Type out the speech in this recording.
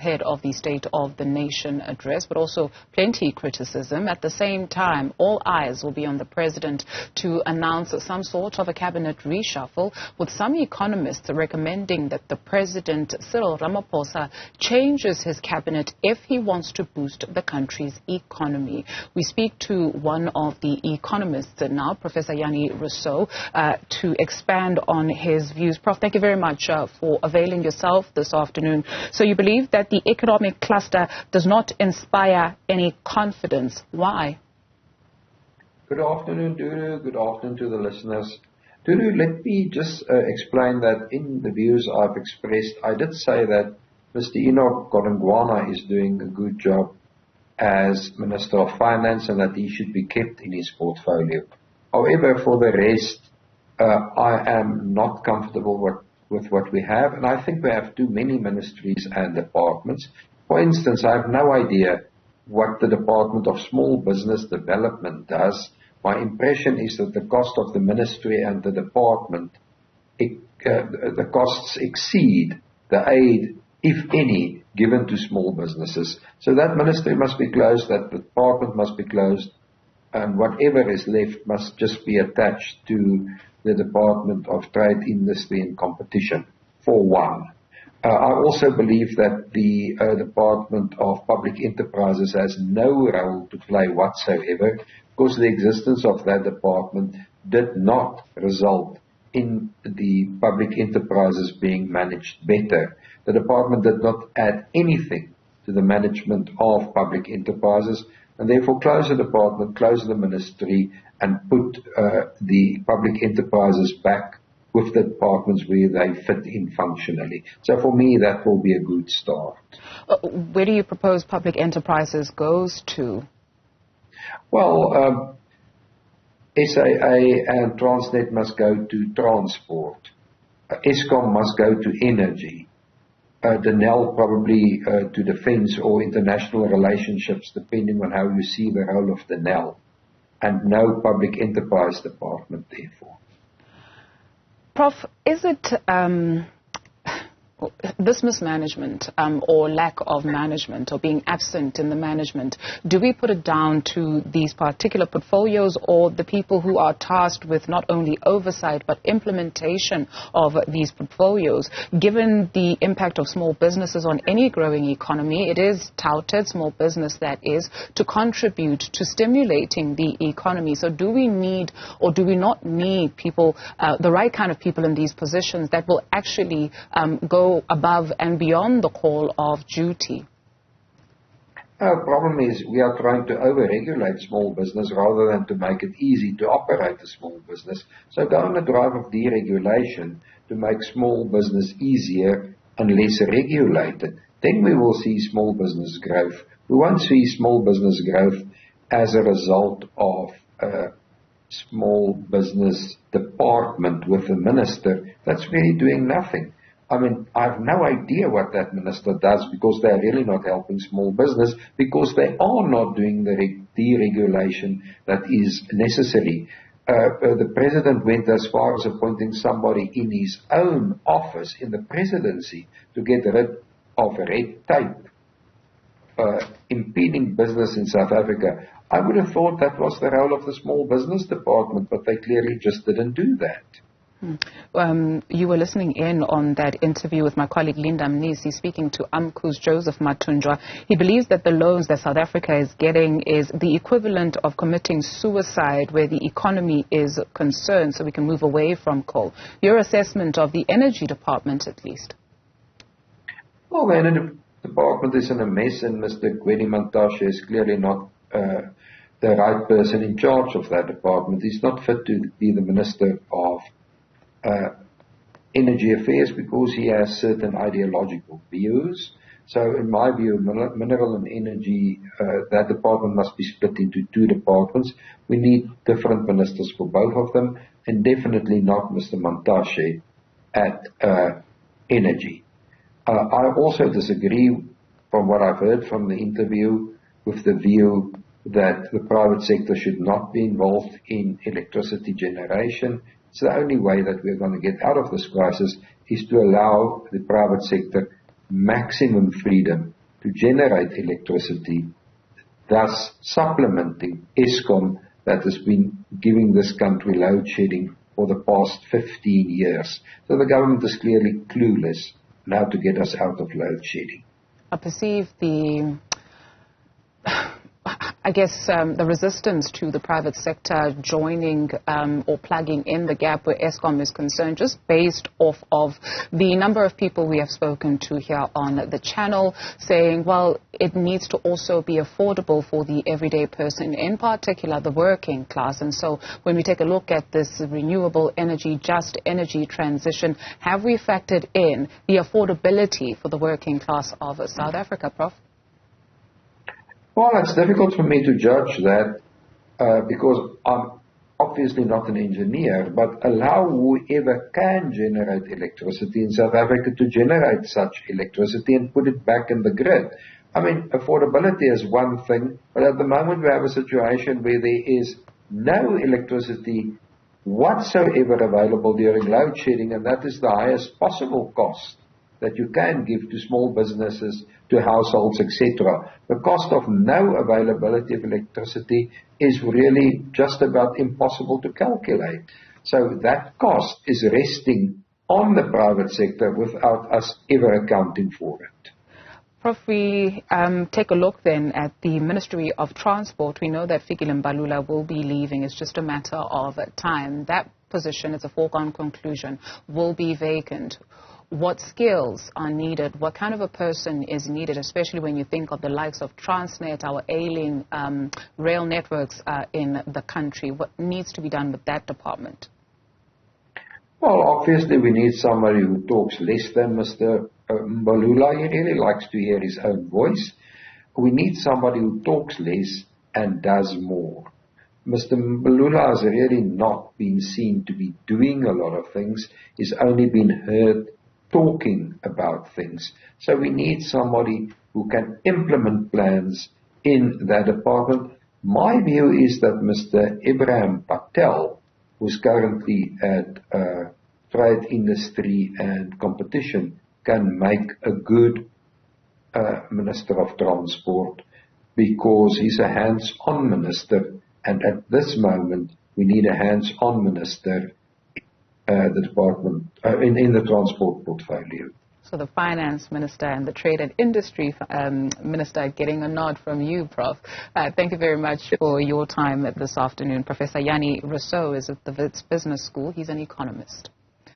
ahead of the State of the Nation address, but also plenty criticism. At the same time, all eyes will be on the president to announce some sort of a cabinet reshuffle, with some economists recommending that the President Cyril Ramaphosa changes his cabinet if he wants to boost the country's economy. We speak to one of the economists now, Professor Janne Rossow, to expand on his views. Prof, thank you very much for availing yourself this afternoon. So you believe that the economic cluster does not inspire any confidence. Why? Good afternoon, Duru. Good afternoon to the listeners. Duru, let me just explain that in the views I've expressed, I did say that Mr. Enoch Godongwana is doing a good job as Minister of Finance and that he should be kept in his portfolio. However, for the rest, I am not comfortable with what we have, and I think we have too many ministries and departments. For instance, I have no idea what the Department of Small Business Development does. My impression is that the cost of the ministry and the department, the costs exceed the aid, if any, given to small businesses. So that ministry must be closed, that department must be closed, and whatever is left must just be attached to the Department of Trade, Industry and Competition, for one. I also believe that the Department of Public Enterprises has no role to play whatsoever, because the existence of that department did not result in the public enterprises being managed better. The department did not add anything to the management of public enterprises, and therefore close the department, close the ministry, and put the public enterprises back with the departments where they fit in functionally. So for me, that will be a good start. Where do you propose public enterprises goes to? Well, SAA and Transnet must go to transport. Eskom must go to energy. Denel probably to defense or international relationships, depending on how you see the role of Denel. And no public enterprise department, therefore. Prof, is it this mismanagement or lack of management or being absent in the management, do we put it down to these particular portfolios or the people who are tasked with not only oversight but implementation of these portfolios? Given the impact of small businesses on any growing economy, it is touted, small business that is, to contribute to stimulating the economy. So do we need or do we not need people, the right kind of people in these positions that will actually go above and beyond the call of duty? Our problem is we are trying to over-regulate small business rather than to make it easy to operate a small business. So go on a drive of deregulation to make small business easier and less regulated. Then we will see small business growth. We won't see small business growth as a result of a small business department with a minister that's really doing nothing. I mean, I have no idea what that minister does because they're really not helping small business, because they are not doing the deregulation that is necessary. The president went as far as appointing somebody in his own office in the presidency to get rid of red tape impeding business in South Africa. I would have thought that was the role of the small business department, but they clearly just didn't do that. You were listening in on that interview with my colleague Linda Mnisi speaking to AMCU's Joseph Matunjwa. He believes that the loans that South Africa is getting is the equivalent of committing suicide where the economy is concerned, so we can move away from coal. Your assessment of the energy department, at least? Well, the energy department is in a mess, and Mr. Gwedi Mantashe is clearly not the right person in charge of that department. He's not fit to be the Minister of Energy Affairs because he has certain ideological views. So in my view, mineral and energy, that department must be split into two departments. We need different ministers for both of them, and definitely not Mr. Mantashe at energy. I also disagree, from what I've heard from the interview, with the view that the private sector should not be involved in electricity generation. It's the only way that we're going to get out of this crisis is to allow the private sector maximum freedom to generate electricity, thus supplementing Eskom that has been giving this country load shedding for the past 15 years. So the government is clearly clueless on how to get us out of load shedding. I perceive the resistance to the private sector joining or plugging in the gap where Eskom is concerned, just based off of the number of people we have spoken to here on the channel, saying, well, it needs to also be affordable for the everyday person, in particular the working class. And so when we take a look at this renewable energy, just energy transition, have we factored in the affordability for the working class of South Africa, Prof? Well, it's difficult for me to judge that because I'm obviously not an engineer, but allow whoever can generate electricity in South Africa to generate such electricity and put it back in the grid. I mean, affordability is one thing, but at the moment we have a situation where there is no electricity whatsoever available during load shedding, and that is the highest possible cost that you can give to small businesses, to households, etc. The cost of no availability of electricity is really just about impossible to calculate. So that cost is resting on the private sector without us ever accounting for it. Prof, we take a look then at the Ministry of Transport. We know that Fikile Mbalula will be leaving. It's just a matter of time. That position, it's a foregone conclusion, will be vacant. What skills are needed? What kind of a person is needed, especially when you think of the likes of Transnet, our ailing rail networks in the country? What needs to be done with that department? Well, obviously we need somebody who talks less than Mr. Mbalula. He really likes to hear his own voice. We need somebody who talks less and does more. Mr. Mbalula has really not been seen to be doing a lot of things. He's only been heard talking about things. So we need somebody who can implement plans in that department. My view is that Mr. Ibrahim Patel, who's currently at Trade, Industry and Competition, can make a good Minister of Transport because he's a hands-on minister, and at this moment we need a hands-on minister the department in the transport portfolio. So the finance minister and the trade and industry minister getting a nod from you, Prof. Thank you very much for your time this afternoon. Professor Janne Rossow is at the Wits Business School. He's an economist.